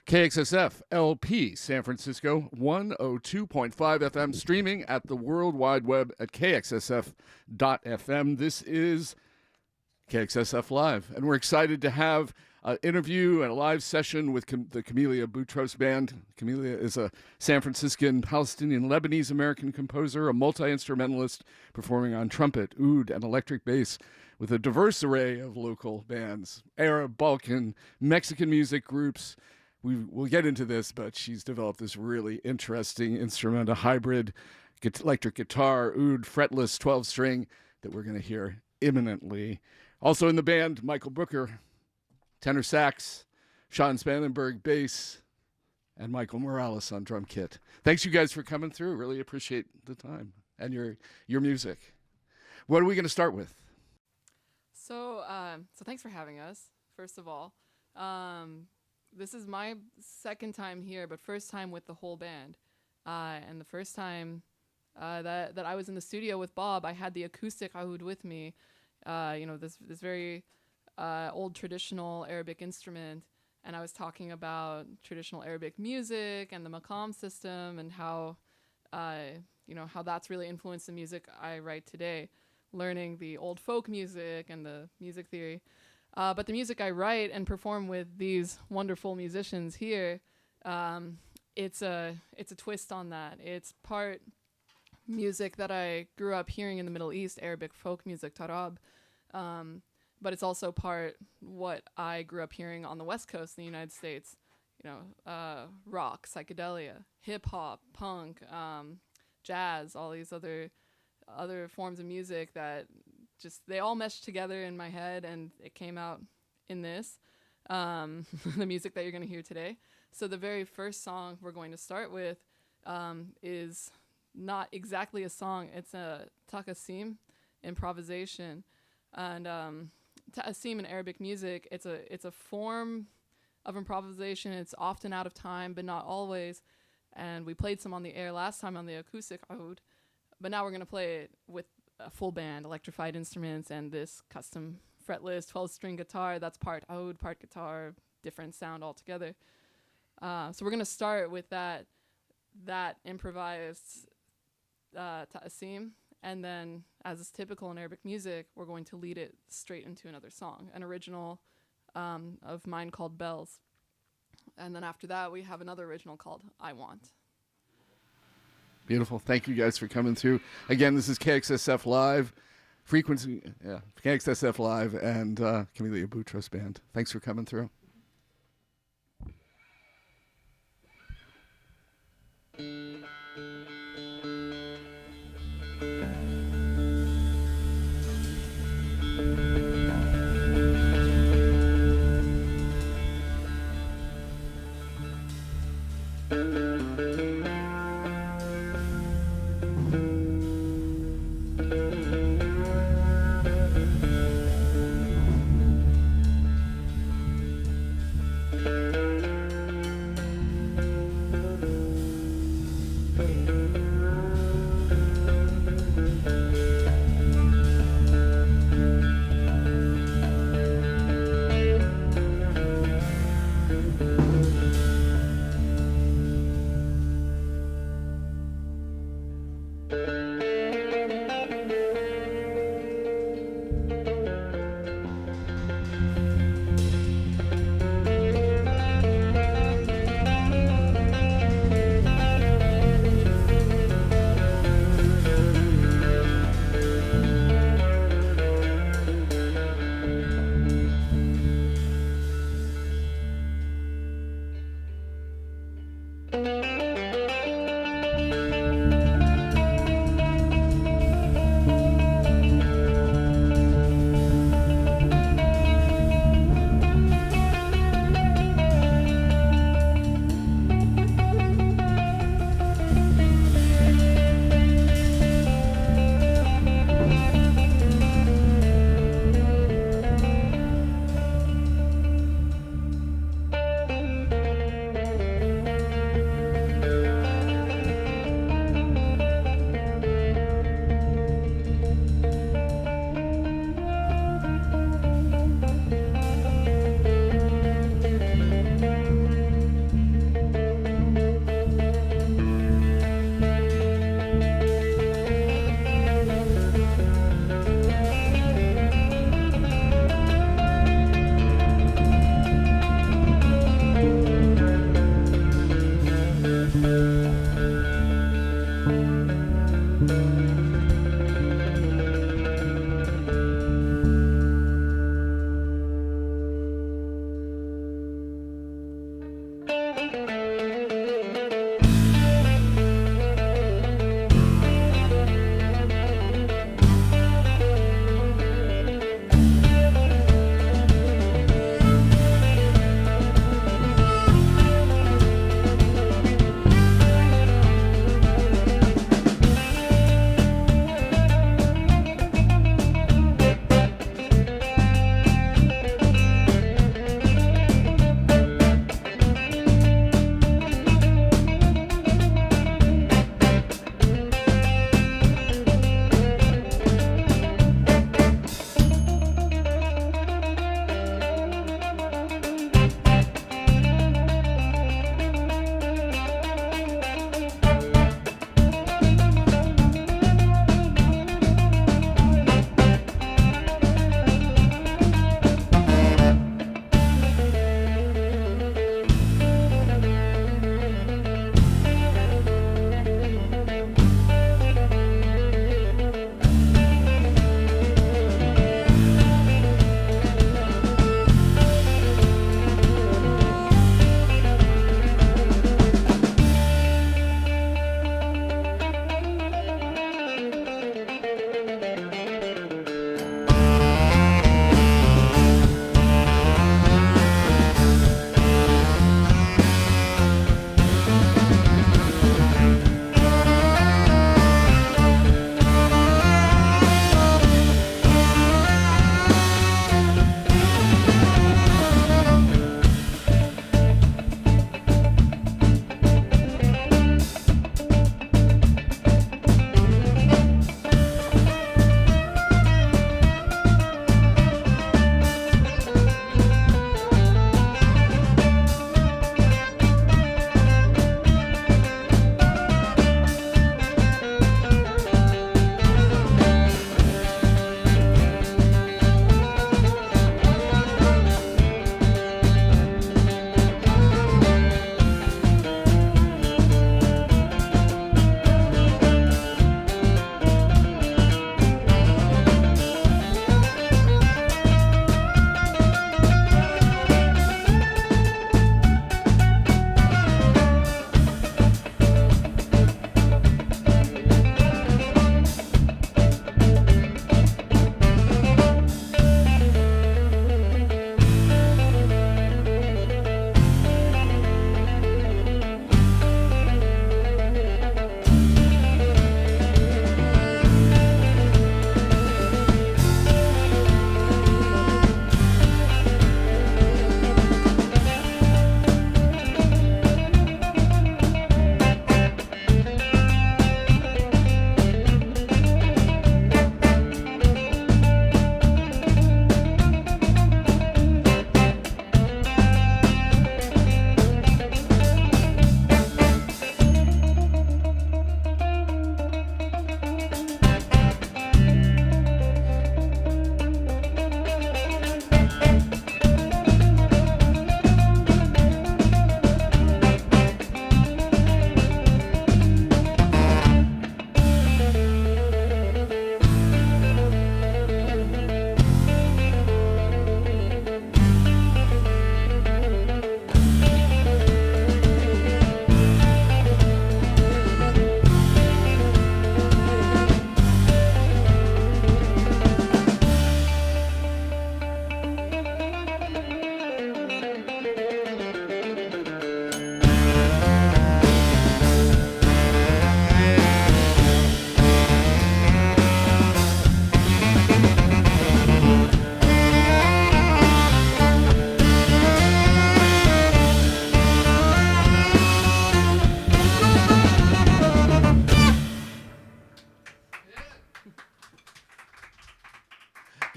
KXSF LP San Francisco 102.5 FM, streaming at the World Wide Web at kxsf.fm. This is KXSF Live, and we're excited to have an interview and a live session with the Camellia Boutros Band. Camellia is a San Franciscan, Palestinian, Lebanese American composer, a multi-instrumentalist performing on trumpet, oud, and electric bass with a diverse array of local bands, Arab, Balkan, Mexican music groups. We'll get into this, but she's developed this really interesting instrument, a hybrid electric guitar, oud, fretless 12-string that we're going to hear imminently. Also in the band, Michael Brooker, tenor sax, Sean Spangenberg, bass, and Michael Morales on drum kit. Thanks you guys for coming through. Really appreciate the time and your music. What are we going to start with? So thanks for having us, first of all. This is my second time here, but first time with the whole band. And the first time that I was in the studio with Bob, I had the acoustic oud with me. This very old traditional Arabic instrument, and I was talking about traditional Arabic music and the maqam system and how that's really influenced the music I write today, learning the old folk music and the music theory. But the music I write and perform with these wonderful musicians here, it's a twist on that. It's part music that I grew up hearing in the Middle East, Arabic folk music, tarab, but it's also part what I grew up hearing on the West Coast in the United States, rock, psychedelia, hip hop, punk, jazz, all these other forms of music that they all meshed together in my head, and it came out in this, the music that you're going to hear today. So the very first song we're going to start with is not exactly a song. It's a taqasim, improvisation. And taqasim in Arabic music, it's a form of improvisation. It's often out of time, but not always. And we played some on the air last time on the acoustic oud, but now we're going to play it with a full band, electrified instruments, and this custom fretless 12-string guitar that's part oud, part guitar, different sound altogether. So we're going to start with that improvised ta'asim, and then, as is typical in Arabic music, we're going to lead it straight into another song, an original of mine called Bells. And then after that, we have another original called I Want. Beautiful. Thank you guys for coming through. Again, this is KXSF Live, KXSF Live, and Camellia Boutros Band. Thanks for coming through.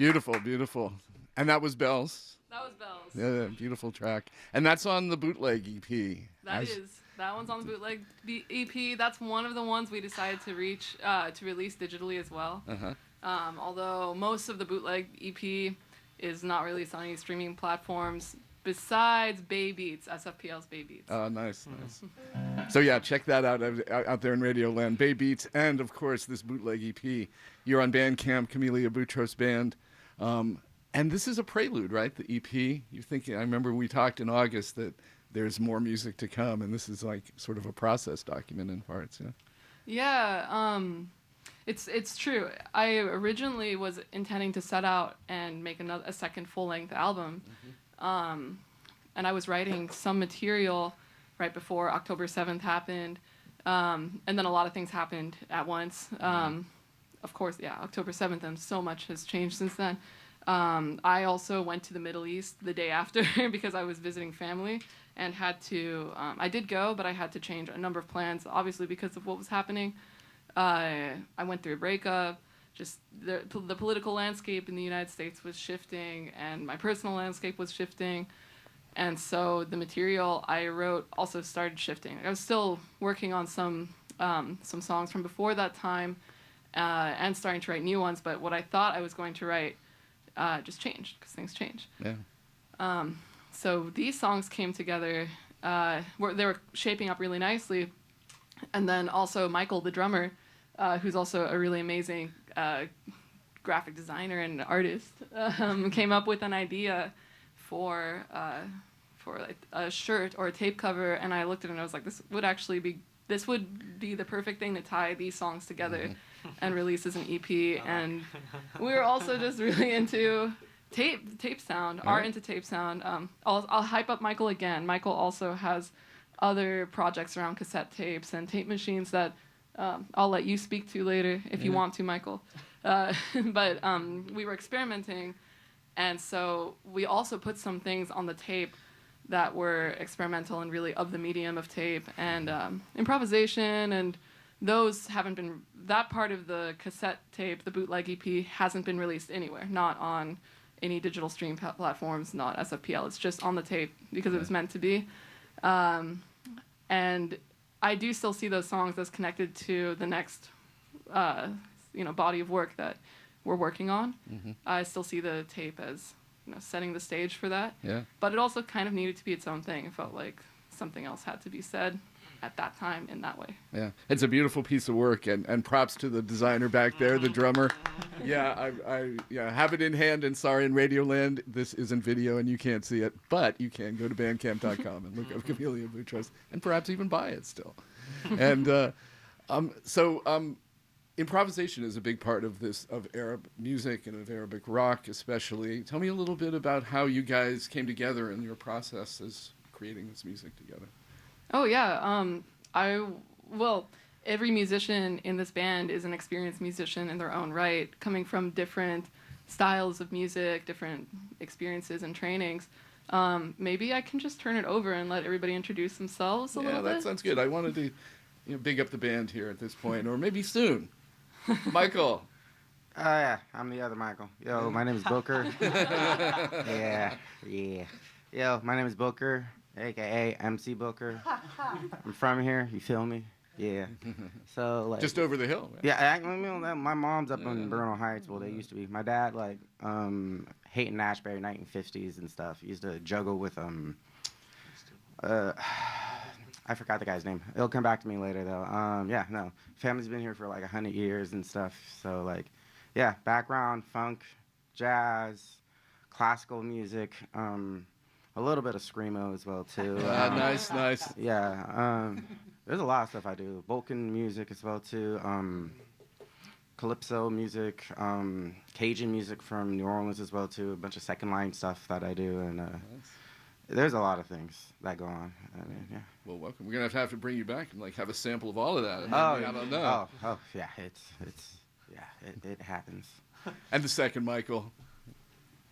Beautiful, beautiful. And that was Bells. That was Bells. Yeah, beautiful track. And that's on the bootleg EP. That one's on the bootleg EP. That's one of the ones we decided to release digitally as well. Uh-huh. Although most of the bootleg EP is not released on any streaming platforms besides Bay Beats, SFPL's Bay Beats. Oh, nice, nice. So yeah, check that out there in Radioland. Bay Beats, and of course this bootleg EP. You're on Bandcamp, Camellia Boutros Band. And this is a prelude, right? The EP. You're thinking, I remember we talked in August that there's more music to come, and this is like sort of a process document in parts, yeah? Yeah, it's true. I originally was intending to set out and make a second full-length album. Mm-hmm. And I was writing some material right before October 7th happened. And then a lot of things happened at once. Of course, yeah, October 7th, and so much has changed since then. I also went to the Middle East the day after because I was visiting family and had to, I did go, but I had to change a number of plans, obviously because of what was happening. I went through a breakup, just the political landscape in the United States was shifting, and my personal landscape was shifting. And so the material I wrote also started shifting. I was still working on some songs from before that time and starting to write new ones, but what I thought I was going to write just changed because things change. Yeah. So these songs came together. They were shaping up really nicely. And then also Michael, the drummer, who's also a really amazing graphic designer and artist, came up with an idea for like a shirt or a tape cover. And I looked at it and I was like, this would be the perfect thing to tie these songs together and release as an EP. And we were also just really into tape sound, are into tape sound. I'll hype up Michael again. Michael also has other projects around cassette tapes and tape machines that I'll let you speak to later if you want to, Michael. But we were experimenting, and so we also put some things on the tape that were experimental and really of the medium of tape and improvisation, and those haven't been, that part of the cassette tape, the bootleg EP, hasn't been released anywhere, not on any digital stream platforms, not SFPL. It's just on the tape because it was meant to be. And I do still see those songs as connected to the next, body of work that we're working on. Mm-hmm. I still see the tape as, setting the stage for that. Yeah. But it also kind of needed to be its own thing. It felt like something else had to be said at that time in that way. Yeah, it's a beautiful piece of work, and props to the designer back there, the drummer. Yeah, I have it in hand, and sorry, in Radioland, this isn't video and you can't see it, but you can go to bandcamp.com and look up Camellia Boutros and perhaps even buy it still. And so improvisation is a big part of this, of Arab music and of Arabic rock especially. Tell me a little bit about how you guys came together in your processes creating this music together. Oh, yeah. Every musician in this band is an experienced musician in their own right, coming from different styles of music, different experiences and trainings. Maybe I can just turn it over and let everybody introduce themselves a little bit. Yeah, that sounds good. I wanted to big up the band here at this point, or maybe soon. Michael. Yeah, I'm the other Michael. Yo, my name is Booker. Yeah. Yo, my name is Booker, a.k.a. MC Booker. I'm from here, you feel me? Yeah. So, like... Just over the hill. Right? Yeah, my mom's up in Bernal Heights. Well, they used to be. My dad, Hayton Ashbury, 1950s and stuff. He used to juggle with, I forgot the guy's name. It'll come back to me later, though. Family's been here for, 100 years and stuff. So, background, funk, jazz, classical music, a little bit of screamo as well, too. Nice. Yeah, there's a lot of stuff I do. Balkan music as well, too. Calypso music, Cajun music from New Orleans as well, too. A bunch of second-line stuff that I do, and there's a lot of things that go on. I mean, yeah. Well, welcome. We're gonna have to bring you back and have a sample of all of that. I don't know. Oh, yeah. It happens. And the second Michael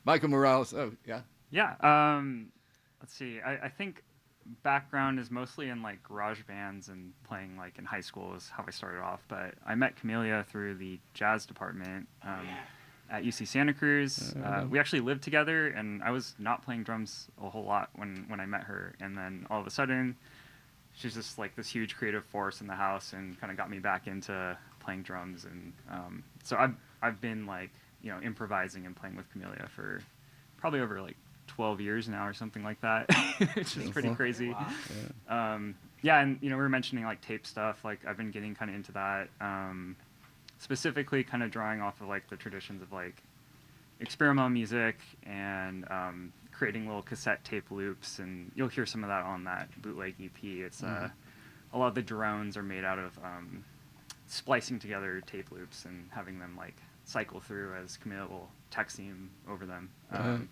Morales. Oh, yeah. Yeah. Let's see. I think background is mostly in garage bands and playing in high school is how I started off. But I met Camellia through the jazz department. at UC Santa Cruz. We actually lived together, and I was not playing drums a whole lot when I met her, and then all of a sudden, she's just like this huge creative force in the house, and kind of got me back into playing drums. And so I've been like, you know, improvising and playing with Camellia for probably over like 12 years now or something like that, which is pretty crazy. Wow. Yeah, and you know, we were mentioning like tape stuff. Like I've been getting kind of into that, specifically kind of drawing off of like the traditions of like experimental music and creating little cassette tape loops. And you'll hear some of that on that bootleg EP. It's a lot of the drones are made out of splicing together tape loops and having them like cycle through as Camellia will text theme over them. And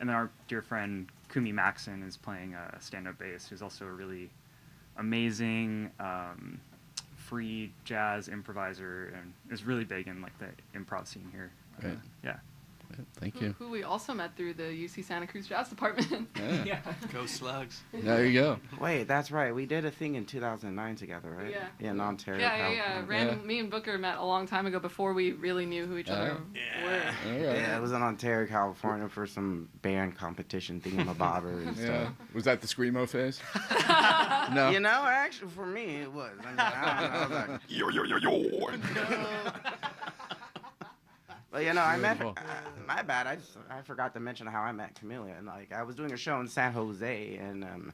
then our dear friend Kumi Maxon is playing a stand-up bass, who's also a really amazing free jazz improviser and is really big in like the improv scene here. Right. Yeah. Thank you. Who we also met through the UC Santa Cruz Jazz Department. Yeah. Go Slugs. There you go. Wait, that's right. We did a thing in 2009 together, right? Yeah. In Ontario. Yeah. California. Me and Booker met a long time ago before we really knew who each other were. All right. Yeah, it was in Ontario, California for some band competition thingamabobber and Yeah. stuff. Was that the screamo phase? No. You know, actually, for me, it was. I mean, I was like, Yo. but you know, I met. Beautiful. My bad. I forgot to mention how I met Camellia. And like, I was doing a show in San Jose, and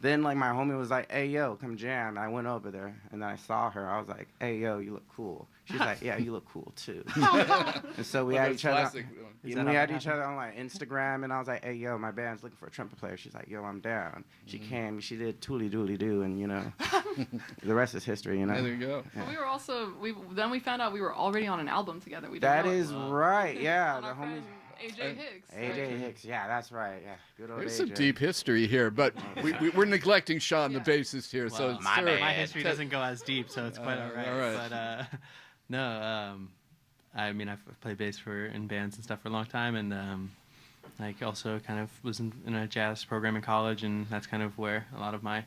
then like my homie was like, "Hey yo, come jam." And I went over there, and then I saw her. I was like, "Hey yo, you look cool." She's like, "Yeah, you look cool too." And so we Well, had that's each other. classic. We had each other on like Instagram, and I was like, "Hey yo, my band's looking for a trumpet player." She's like, "Yo, I'm down." She came, she did Tooly Dooly Doo, and you know, the rest is history. You know. There you go. But we were also we found out we were already on an album together. We didn't That know it. is right. Yeah, On the our homies. friend AJ Hicks. AJ Hicks. Yeah, that's right. Yeah, good old There's AJ. some deep history here, but we're neglecting Sean, the bassist here. So Well, my sir, bad. My history doesn't go as deep, so it's quite all right. all right. But no, I mean, I've played bass in bands and stuff for a long time, and like also kind of was in a jazz program in college, and that's kind of where a lot of my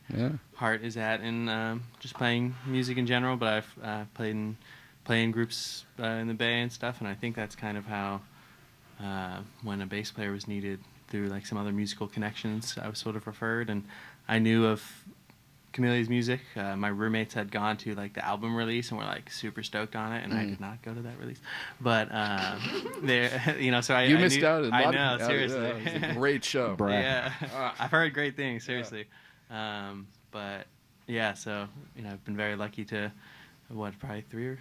heart is at in just playing music in general. But I've played in groups in the Bay and stuff, and I think that's kind of how when a bass player was needed through like some other musical connections, I was sort of referred, and I knew of Camelia's music. My roommates had gone to like the album release and were like super stoked on it, and I did not go to that release. But there, you know, so I missed knew, out. I know, seriously. Yeah, it was a great show. Yeah, I've heard great things, seriously. But yeah, so you know, I've been very lucky to probably 3 or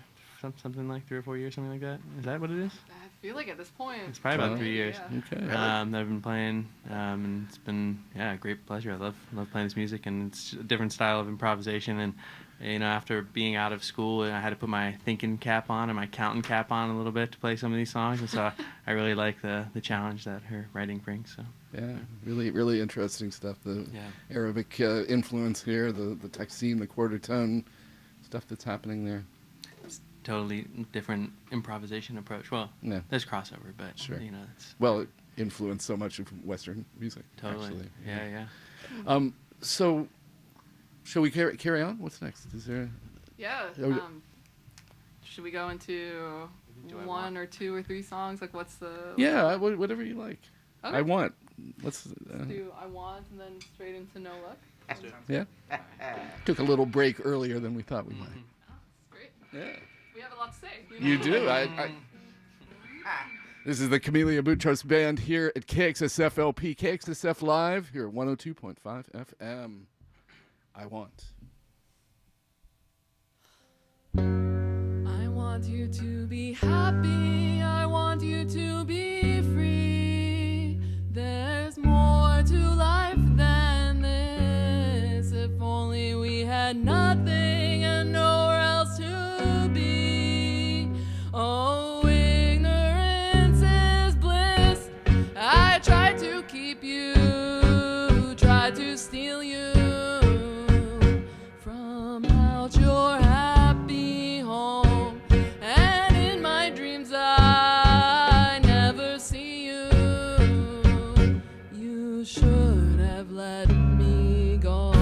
something like 3 or 4 years, something like that. Is that what it is? I feel like at this point. It's probably about 3 years. Yeah. Okay. That I've been playing, and it's been a great pleasure. I love playing this music, and it's a different style of improvisation. And you know, after being out of school, I had to put my thinking cap on and my counting cap on a little bit to play some of these songs, and so I really like the challenge that her writing brings. So Yeah, really interesting stuff. The Arabic influence here, the taksim, the quarter tone stuff that's happening there. totally different improvisation approach. Well, Yeah. there's crossover, but Sure. you know, it's Well, it influenced so much of Western music. totally. Actually. Yeah. So, shall we carry on? What's next? Is there? Yeah. Oh, Should we go into Do I one want? or 2 or 3 songs? Like, what's the? Yeah, whatever you like. Okay. I want. Let's. Let's do I Want and then straight into No Luck. Yeah. Took a little break earlier than we thought we might. Oh, great. Yeah. We have a lot to say. You do. This is the Camellia Boutros Band here at KXSF LP, KXSF Live here at 102.5 FM. I want. I want you to be happy. I want you to be free. There's more to life than this. If only we had nothing and nowhere else to be. Oh, ignorance is bliss. I tried to keep you, tried to steal you from out your happy home. And in my dreams I never see you. You should have let me go.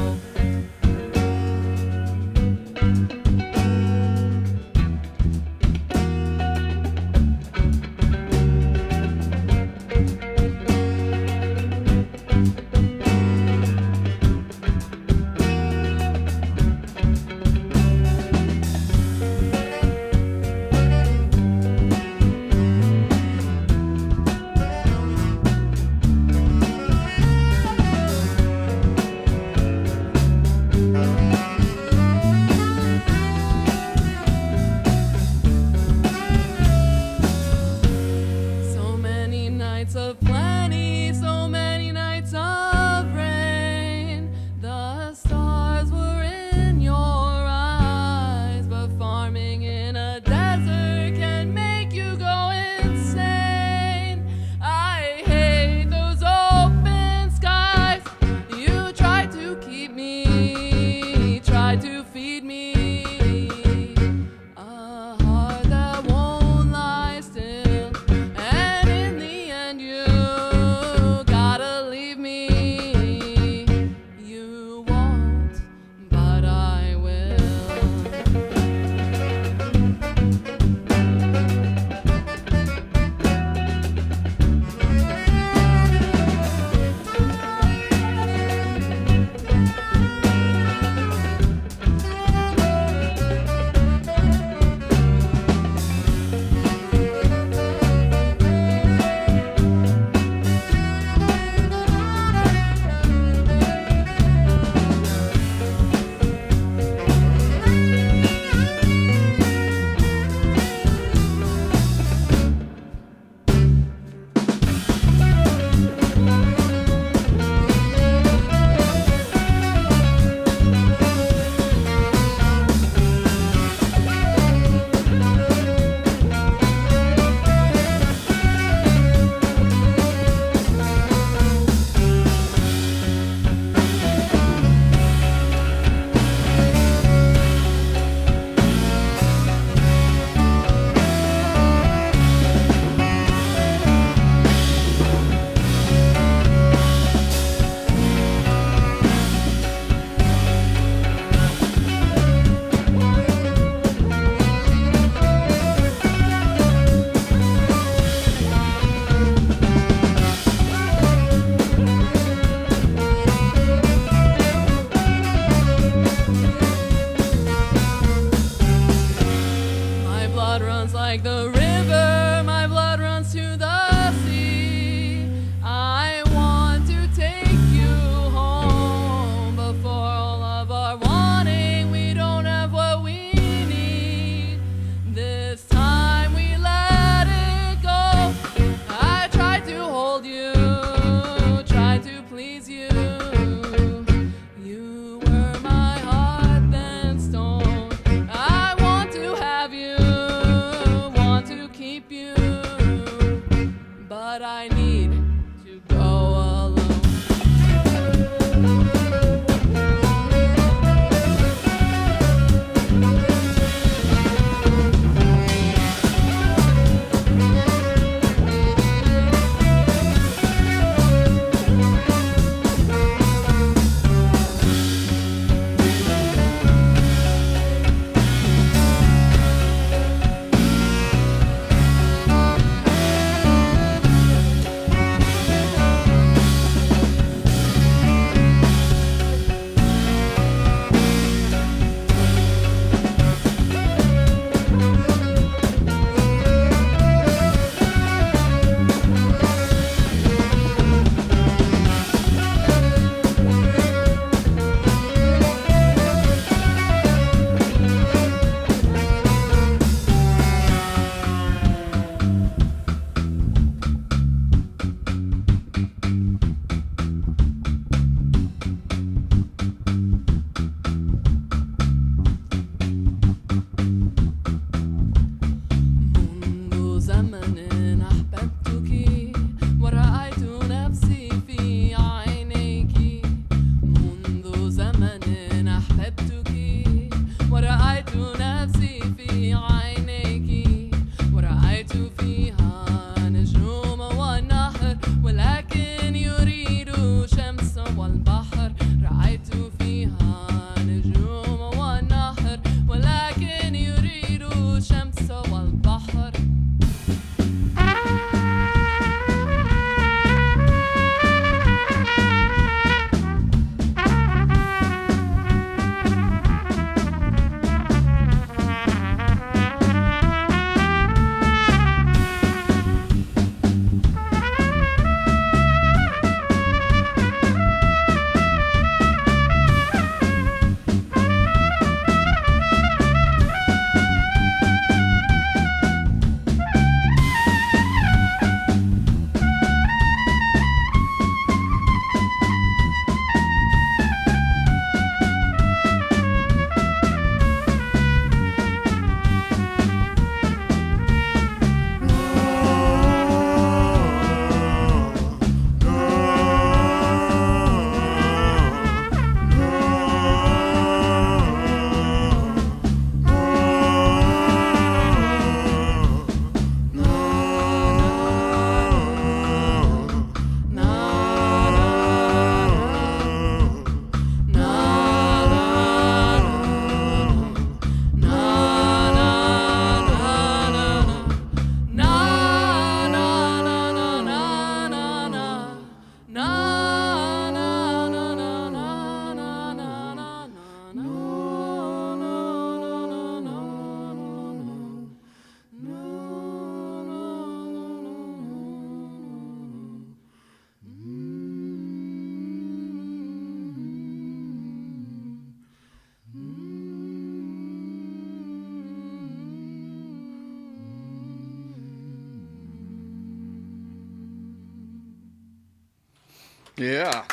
Yeah.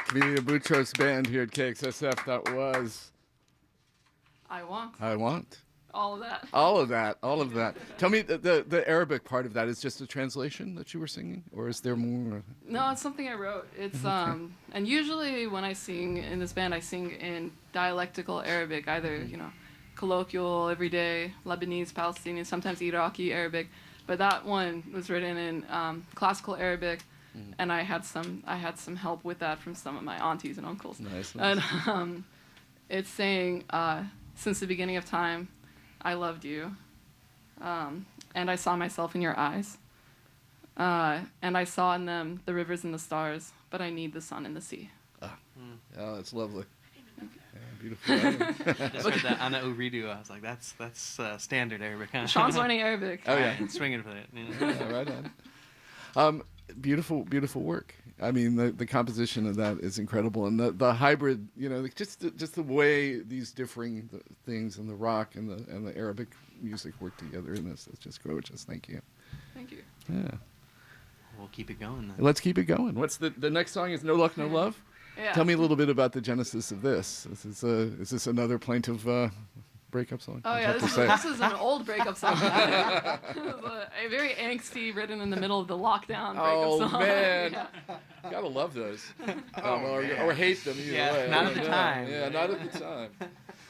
Camellia Boutros Band here at KXSF. That was I want I Want. all of that. All of that. All of that. Tell me, the Arabic part of that is just a translation that you were singing? Or is there more? No, it's something I wrote. It's and usually when I sing in this band, I sing in dialectical Arabic, either colloquial, everyday Lebanese, Palestinian, sometimes Iraqi Arabic. But that one was written in classical Arabic, and I had some help with that from some of my aunties and uncles. Nice. And it's saying, since the beginning of time, I loved you, and I saw myself in your eyes, and I saw in them the rivers and the stars, but I need the sun and the sea. Oh, that's lovely. Yeah, beautiful. I just heard that Ana Uridu. I was like, that's standard Arabic. Huh? Sean's learning Arabic. Oh yeah, swinging for that. yeah, right on. Beautiful work. I mean, the composition of that is incredible, and the hybrid. Just the way these differing things and the rock and the Arabic music work together in this. It's just gorgeous. Thank you. Thank you. Yeah. We'll keep it going then. Let's keep it going. What's the next song? Is No Luck, No Love? Yeah. Tell me a little bit about the genesis of this. Is this another plaintive breakup song? Oh yeah, this is an old breakup song. It was a very angsty, written in the middle of the lockdown breakup song. Oh man, Yeah. gotta love those. Or hate them either way. Not at the time. Yeah, not at the time.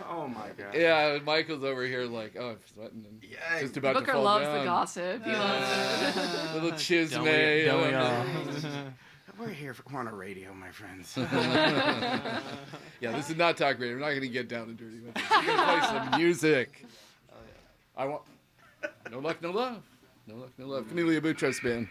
Oh my god. Yeah, Michael's over here like, I'm sweating and just about Booker to fall loves down. the gossip. He loves it. Little chisme. Don't we all? We're here on a radio, my friends. Yeah, this is not talk radio. We're not going to get down and dirty with this. We're going to play some music. I want No Luck, No Love. No Luck, No Love. Camellia Boutros Band.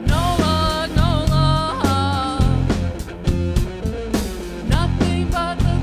No luck, no love. Nothing but the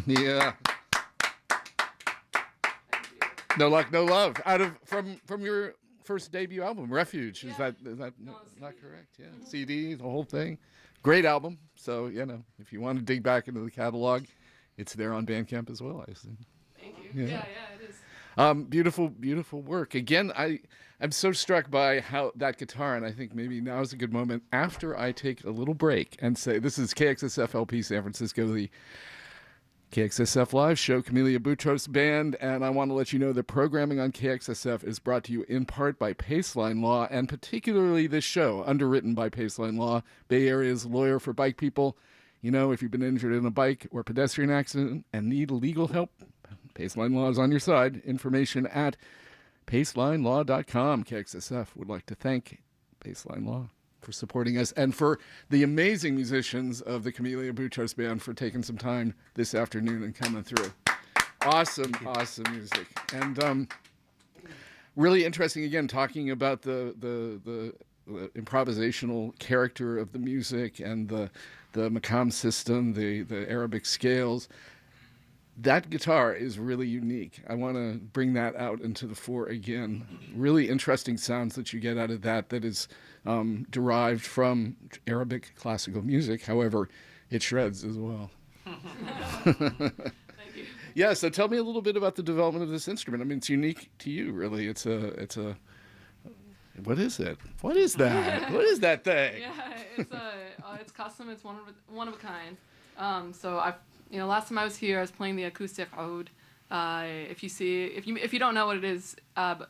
Yeah. No Luck, No Love. Out of from your first debut album, Refuge. Is that not correct? Yeah. CD, the whole thing. Great album. So, if you want to dig back into the catalog, it's there on Bandcamp as well, I assume. Thank you. Yeah. Yeah, it is. Beautiful work. Again, I'm so struck by how that guitar, and I think maybe now is a good moment after I take a little break and say, this is KXSF LP San Francisco, the KXSF Live show, Camellia Boutros Band, and I want to let you know that programming on KXSF is brought to you in part by Paceline Law, and particularly this show, underwritten by Paceline Law, Bay Area's lawyer for bike people. If you've been injured in a bike or pedestrian accident and need legal help, Paceline Law is on your side. Information at pacelinelaw.com. KXSF would like to thank Paceline Law for supporting us and for the amazing musicians of the Camellia Boutros Band for taking some time this afternoon and coming through. Awesome music. And really interesting, again, talking about the improvisational character of the music and the maqam system, the Arabic scales. That guitar is really unique. I want to bring that out into the fore again. Really interesting sounds that you get out of that is derived from Arabic classical music. However, it shreds as well. Thank you. Yeah, so tell me a little bit about the development of this instrument. I mean, it's unique to you, really. It's a what is it? What is that? What is that thing? Yeah, it's custom. It's one of a kind. So last time I was here, I was playing the acoustic oud. If you don't know what it is,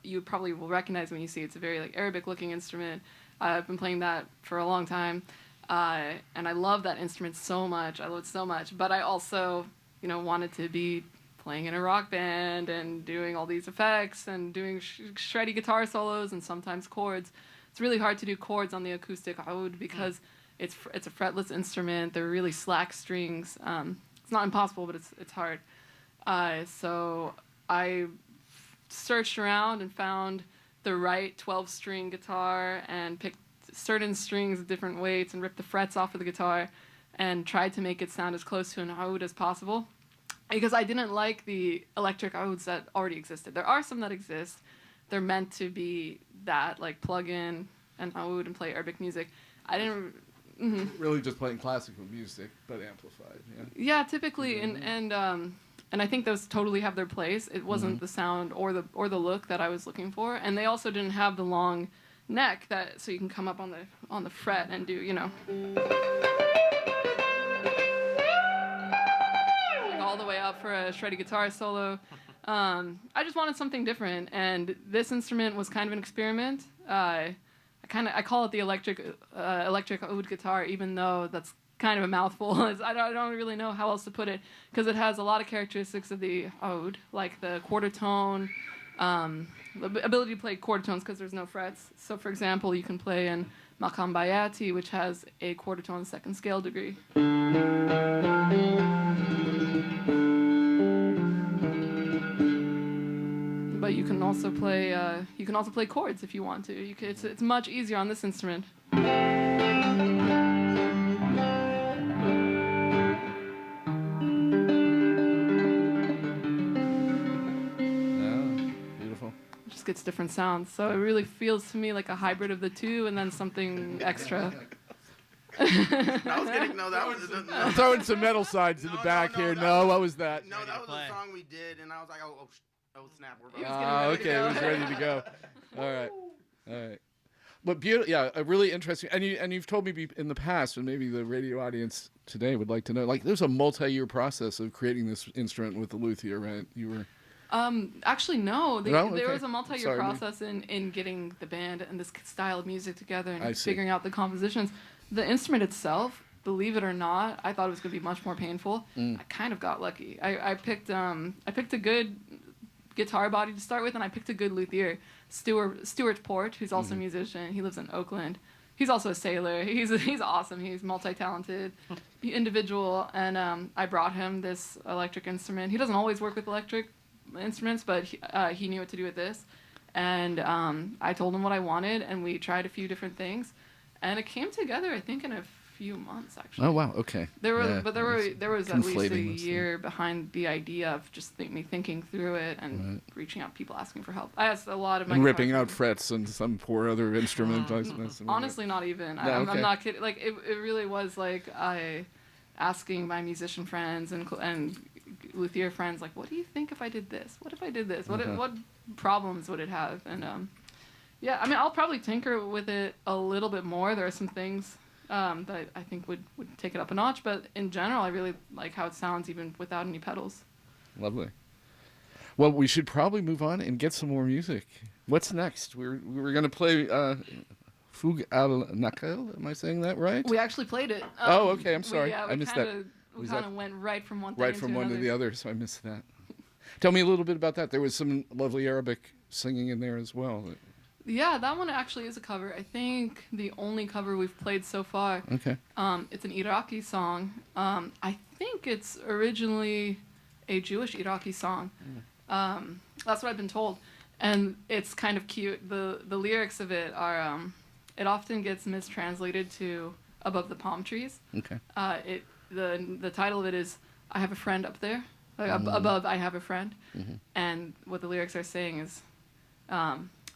you probably will recognize when you see it. It's a very Arabic-looking instrument. I've been playing that for a long time, and I love that instrument so much. I love it so much. But I also, wanted to be playing in a rock band and doing all these effects and doing shreddy guitar solos and sometimes chords. It's really hard to do chords on the acoustic oud because it's a fretless instrument. They're really slack strings. It's not impossible, but it's hard. So I searched around and found the right 12-string guitar and picked certain strings of different weights and ripped the frets off of the guitar and tried to make it sound as close to an oud as possible because I didn't like the electric ouds that already existed. There are some that exist. They're meant to be that, plug in an oud and play Arabic music. I didn't... Mm-hmm. Really just playing classical music, but amplified. Yeah, typically, mm-hmm. and I think those totally have their place. It wasn't mm-hmm. the sound or the look that I was looking for, and they also didn't have the long neck so you can come up on the fret and do all the way up for a shreddy guitar solo. I just wanted something different, and this instrument was kind of an experiment. I call it the electric oud guitar, even though that's kind of a mouthful. I don't really know how else to put it, because it has a lot of characteristics of the oud, like the quarter tone, the ability to play quarter tones because there's no frets. So, for example, you can play in maqam bayati, which has a quarter tone second scale degree. But you can also play chords if you want to. It's much easier on this instrument. Beautiful. It just gets different sounds. So it really feels to me like a hybrid of the two, and then something extra. I'm throwing some metal sides in the back here. No, what was that? No, that was a song we did, and I was like, oh snap, we're okay, it was ready to go. All right. But beautiful, yeah, really interesting. And you've told me in the past, and maybe the radio audience today would like to know, there's a multi-year process of creating this instrument with the luthier, right? You were. Actually, no. Okay. There was a multi-year process in getting the band and this style of music together and figuring out the compositions. The instrument itself, believe it or not, I thought it was going to be much more painful. I kind of got lucky. I picked a good guitar body to start with, and I picked a good luthier, Stuart Port, who's also a musician. He lives in Oakland. He's also a sailor. He's awesome. He's multi-talented individual, and I brought him this electric instrument. He doesn't always work with electric instruments, but he knew what to do with this, and I told him what I wanted, and we tried a few different things, and it came together, I think, in a few months actually. Oh wow, okay. There were, Yeah, but there was at least a conflating this thing. year behind the idea of just me thinking through it and reaching out to people asking for help. I asked a lot of my And ripping guitar out frets and some poor other instrument. honestly, not even. No, I'm okay. not kidding. Like it really was like I asking my musician friends and luthier friends, like, what do you think if I did this? What if I did this? What problems would it have? And yeah, I mean, I'll probably tinker with it a little bit more. There are some things that I think would take it up a notch, but in general, I really like how it sounds even without any pedals. Lovely. Well, we should probably move on and get some more music. What's next? We're going to play Fug al Nakel. Am I saying that right? We actually played it. Oh, okay. I'm sorry. I missed that. We Was kind that of went right from one thing right into from one to another. the other, so I missed that. Tell me a little bit about that. There was some lovely Arabic singing in there as well. Yeah, that one actually is a cover. I think the only cover we've played so far. Okay. It's an Iraqi song. I think it's originally a Jewish Iraqi song. That's what I've been told, and it's kind of cute. The lyrics of it are. It often gets mistranslated to "above the palm trees." Okay. The title of it is "I have a friend up there." Like, above, I have a friend, and what the lyrics are saying is.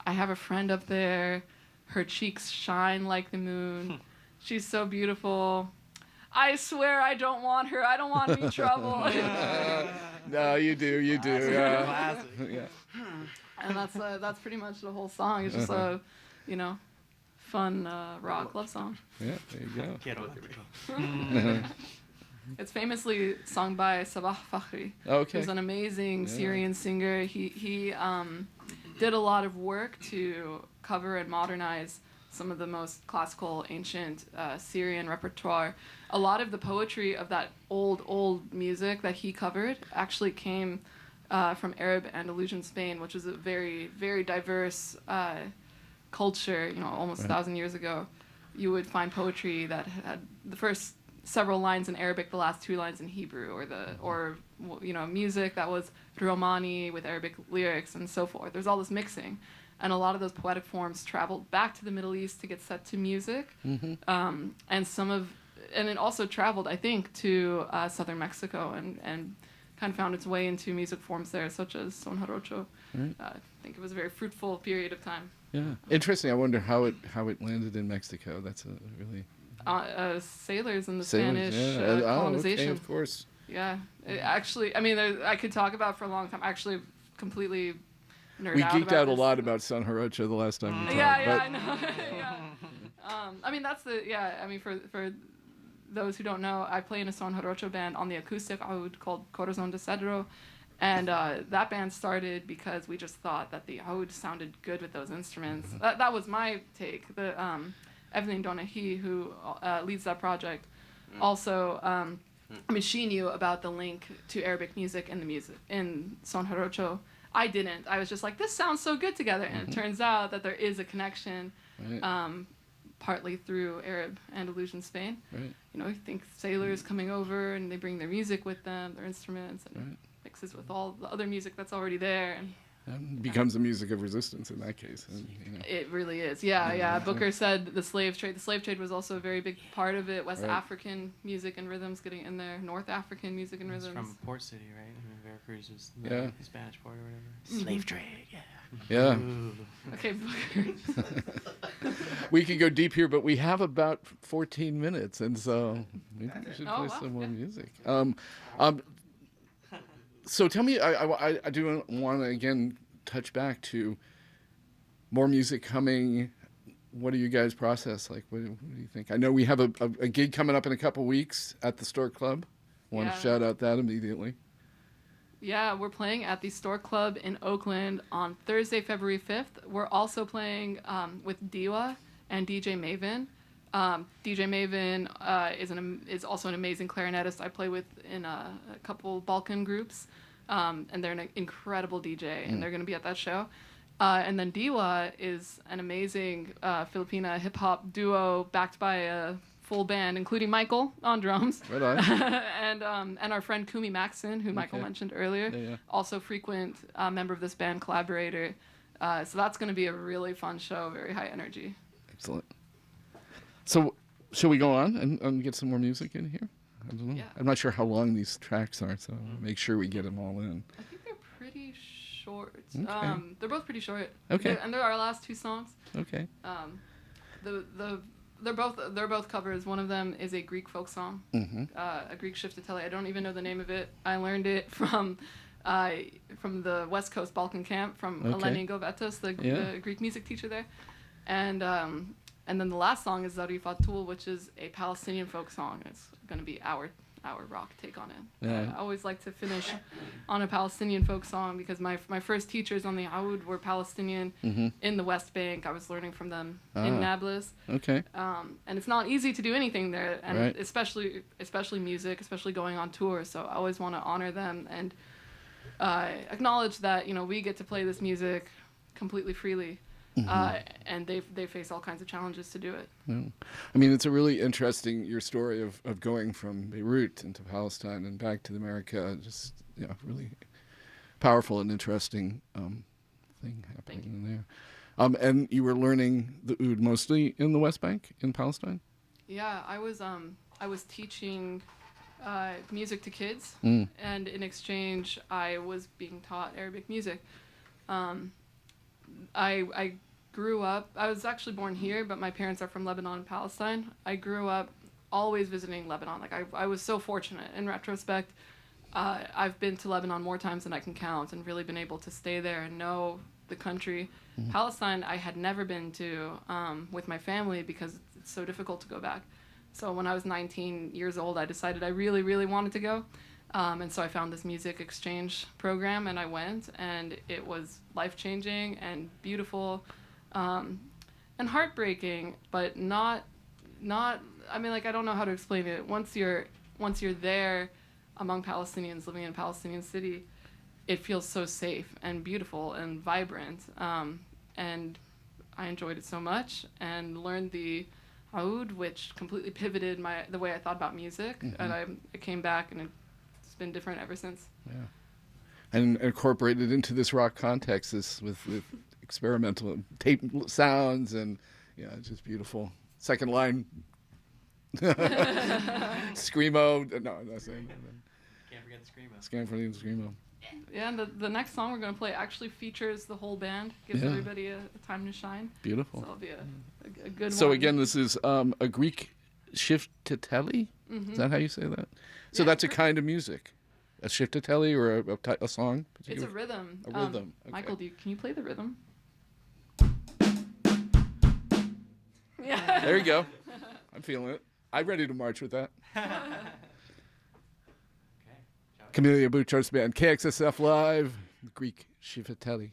I have a friend up there. Her cheeks shine like the moon. She's so beautiful. I swear I don't want her. I don't want any trouble. No, you do. Yeah. And that's pretty much the whole song. It's just a, fun rock love song. Yeah, there you go. Get over it. It's famously sung by Sabah Fakhri, Okay. who's an amazing Syrian singer. He did a lot of work to cover and modernize some of the most classical, ancient Syrian repertoire. A lot of the poetry of that old music that he covered actually came from Arab Andalusian Spain, which is a very, very diverse culture. Almost 1,000 years ago, you would find poetry that had the first several lines in Arabic, the last 2 lines in Hebrew, or music that was Romani with Arabic lyrics and so forth. There's all this mixing, and a lot of those poetic forms traveled back to the Middle East to get set to music, and it also traveled, I think, to southern Mexico and kind of found its way into music forms there, such as son jarocho. I think it was a very fruitful period of time. Yeah. Interesting. I wonder how it landed in Mexico. That's a really sailors in the sailors, Spanish colonization. Okay, of course. Yeah, actually, I mean, I could talk about it for a long time. Actually, completely nerd We out geeked about out a this. lot about San Jarocho the last time we talked. Yeah, I know. I mean, I mean, for those who don't know, I play in a Son Jarocho band on the acoustic oud called Corazon de Cedro, and that band started because we just thought that the oud sounded good with those instruments. That was my take. Evelyn Donahy, who leads that project, also. I mean, she knew about the link to Arabic music in Son Jarocho. I didn't. I was just like, this sounds so good together. And it turns out that there is a connection, partly through Arab Andalusian Spain. Right. You think sailors coming over and they bring their music with them, their instruments, and it mixes with all the other music that's already there. And becomes the music of resistance in that case. It really is. Yeah. Booker said the slave trade. The slave trade was also a very big part of it. West African music and rhythms getting in there. North African music and rhythms. It's from Port City, right? I mean, Veracruz was the Spanish port or whatever. Slave trade, Yeah. Okay, Booker. We could go deep here, but we have about 14 minutes, and so maybe we should play some more music. So tell me, I do want to again touch back to more music coming. What do you guys process? Like, what do you think? I know we have a gig coming up in a couple weeks at the Stork Club. Want to shout out that immediately. Yeah, we're playing at the Stork Club in Oakland on Thursday, February 5th. We're also playing with Diwa and DJ Maven. DJ Maven is also an amazing clarinetist I play with in a couple Balkan groups, and they're an incredible DJ, and they're going to be at that show. And then Diwa is an amazing Filipina hip-hop duo backed by a full band, including Michael on drums. Right on. and our friend Kumi Maxon, who Michael mentioned earlier, also frequent member of this band, collaborator. So that's going to be a really fun show, very high energy. Excellent. So shall we go on and get some more music in here? I don't know. Yeah. I'm not sure how long these tracks are, so make sure we get them all in. I think they're pretty short. Okay. They're both pretty short. Okay. And they're our last two songs. Okay. They're both covers. One of them is a Greek folk song, a Greek shiftateli. I don't even know the name of it. I learned it from the West Coast Balkan camp from Eleni Govetos, the Greek music teacher there, and then the last song is Zari Fatul, which is a Palestinian folk song. It's going to be our rock take on it. Yeah. I always like to finish on a Palestinian folk song because my first teachers on the Aoud were Palestinian in the West Bank. I was learning from them in Nablus. Okay. And it's not easy to do anything there, and Right. especially music, especially going on tour. So I always want to honor them and acknowledge that we get to play this music completely freely. And they face all kinds of challenges to do it. Yeah. I mean, it's a really interesting, your story of going from Beirut into Palestine and back to America. Just, really powerful and interesting thing happening in there. And you were learning the oud mostly in the West Bank, in Palestine? Yeah, I was teaching music to kids, and in exchange, I was being taught Arabic music. I grew up, I was actually born here, but my parents are from Lebanon and Palestine. I grew up always visiting Lebanon. Like, I was so fortunate. In retrospect, I've been to Lebanon more times than I can count and really been able to stay there and know the country. Palestine, I had never been to with my family because it's so difficult to go back. So when I was 19 years old, I decided I really, really wanted to go. And so I found this music exchange program, and I went, and it was life-changing and beautiful, and heartbreaking, but not. I mean, like, I don't know how to explain it. Once you're there, among Palestinians living in a Palestinian city, it feels so safe and beautiful and vibrant. And I enjoyed it so much, and learned the oud, which completely pivoted the way I thought about music. And I came back, and it's been different ever since. Yeah. And incorporated into this rock context with experimental tape sounds, and it's just beautiful. Second line, screamo. No, I'm not saying that. Can't forget the screamo. Screamo. Yeah, and the next song we're going to play actually features the whole band, gives everybody a time to shine. Beautiful. So it'll be a good one. So again, this is a Greek shiftateli? Is that how you say that? So that's a kind of music. A shiftateli or a song? It's a rhythm. A rhythm. Okay. Michael, can you play the rhythm? Yeah. There you go. I'm feeling it. I'm ready to march with that. Camellia Boutros Band, KXSF Live, Greek shiftateli.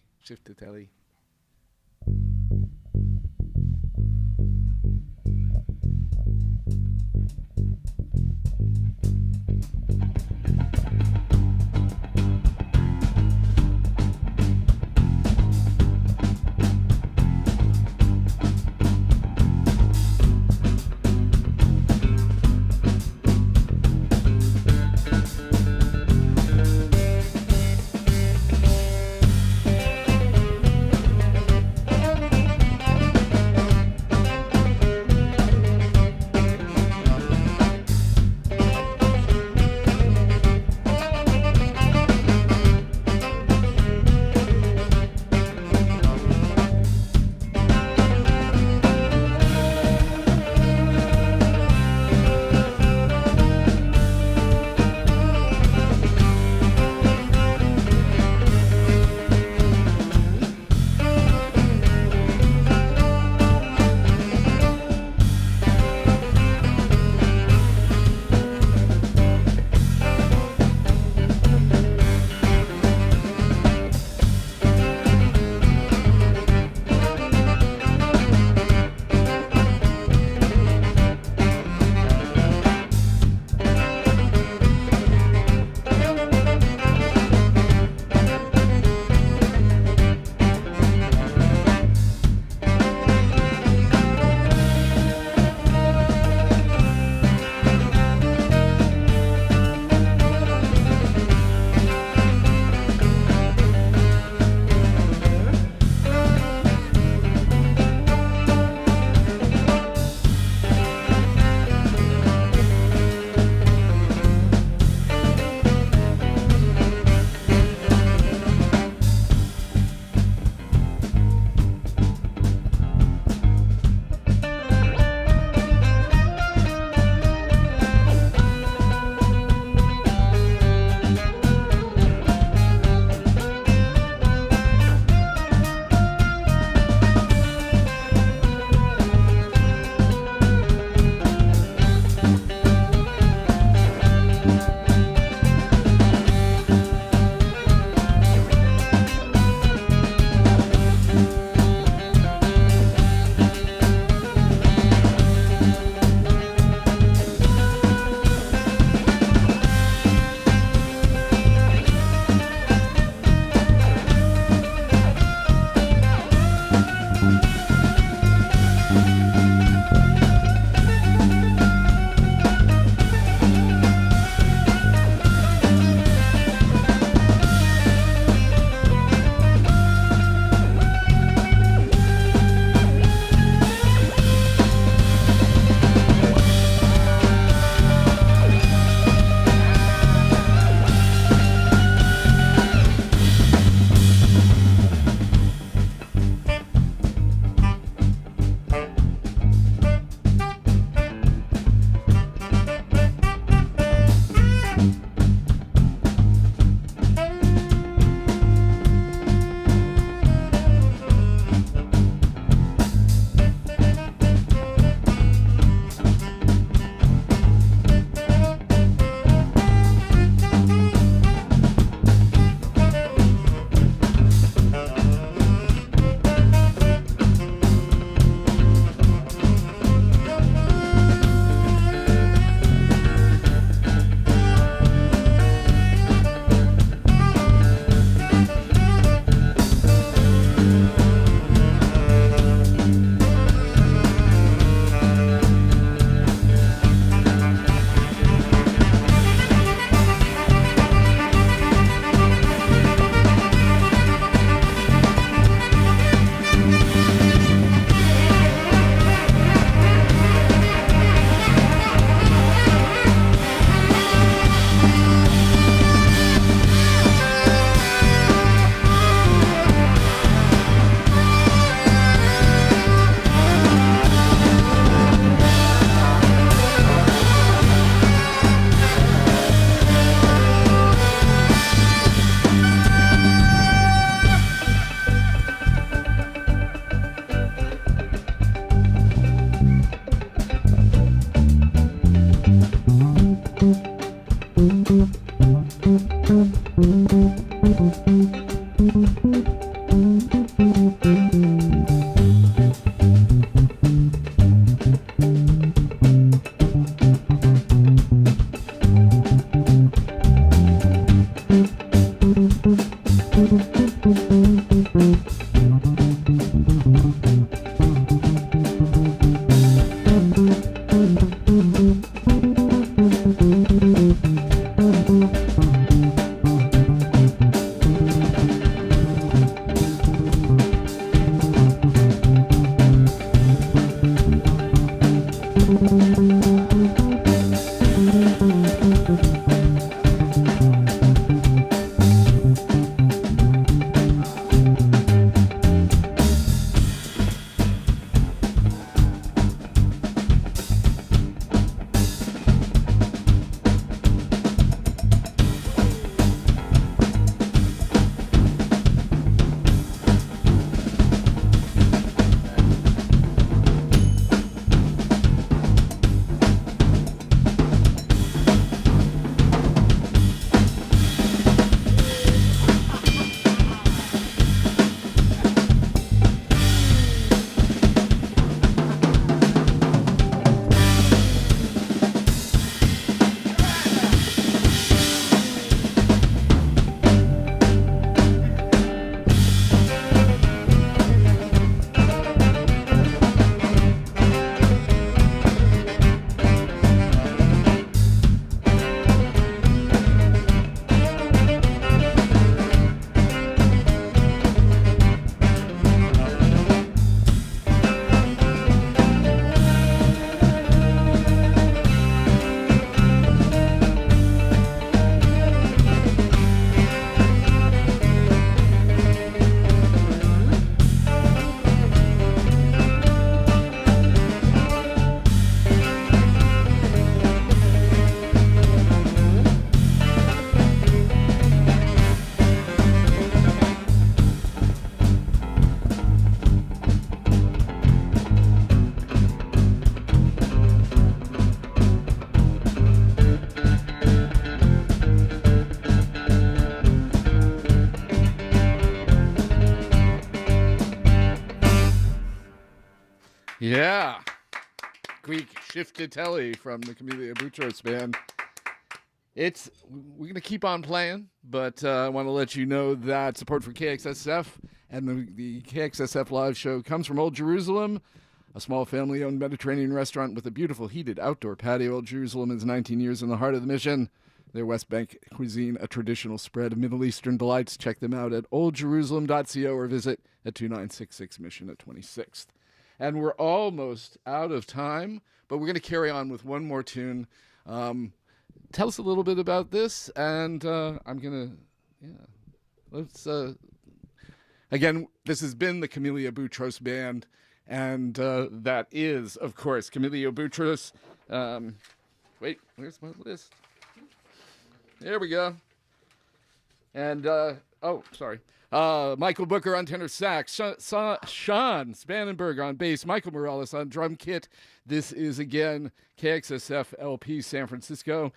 Yeah. Greek Shiftitelli from the Camellia Boutros Band. We're going to keep on playing, but I want to let you know that support for KXSF and the KXSF live show comes from Old Jerusalem, a small family-owned Mediterranean restaurant with a beautiful heated outdoor patio. Old Jerusalem is 19 years in the heart of the mission. Their West Bank cuisine, a traditional spread of Middle Eastern delights. Check them out at oldjerusalem.co or visit at 2966 Mission at 26th. And we're almost out of time, but we're going to carry on with one more tune. Tell us a little bit about this, and I'm going to, let's, again, this has been the Camellia Boutros Band, and that is, of course, Camellia Boutros. Wait, where's my list? There we go. And, Michael Booker on tenor sax, Sean Spangenberg on bass, Michael Morales on drum kit. This is, again, KXSF LP San Francisco.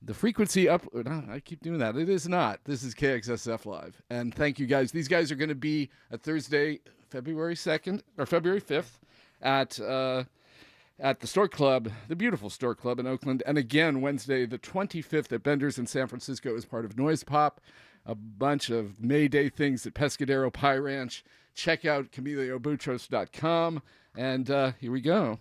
The frequency up, no, I keep doing that. It is not. This is KXSF Live. And thank you, guys. These guys are going to be at Thursday, February 2nd, or February 5th at the Stork Club, the beautiful Stork Club in Oakland. And again, Wednesday, the 25th at Bender's in San Francisco as part of Noise Pop. A bunch of May Day things at Pescadero Pie Ranch. Check out CameliaBoutros.com. And here we go.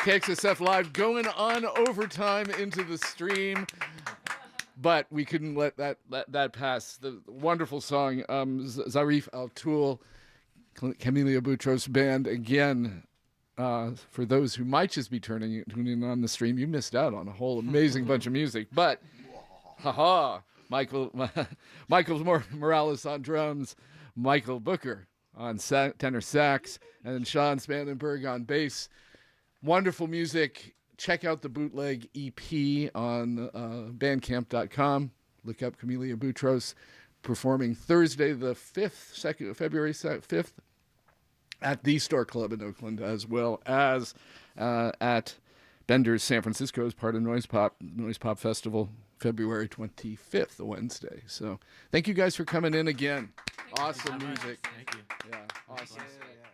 KXSF Live going on overtime into the stream. But we couldn't let that pass. The wonderful song, Zarif Al-Toul, Camellia Boutros Band. Again, for those who might just be tuning in on the stream, you missed out on a whole amazing bunch of music. But, Michael Morales on drums, Michael Booker on tenor sax, and Sean Spangenberg on bass. Wonderful music. Check out the bootleg EP on bandcamp.com. Look up Camellia Boutros performing Thursday the 5th, February 5th at the Store Club in Oakland, as well as at Bender's San Francisco as part of Noise Pop Festival, February 25th, a Wednesday. So thank you guys for coming in again. Awesome music. Thank you. Yeah, awesome. Yeah.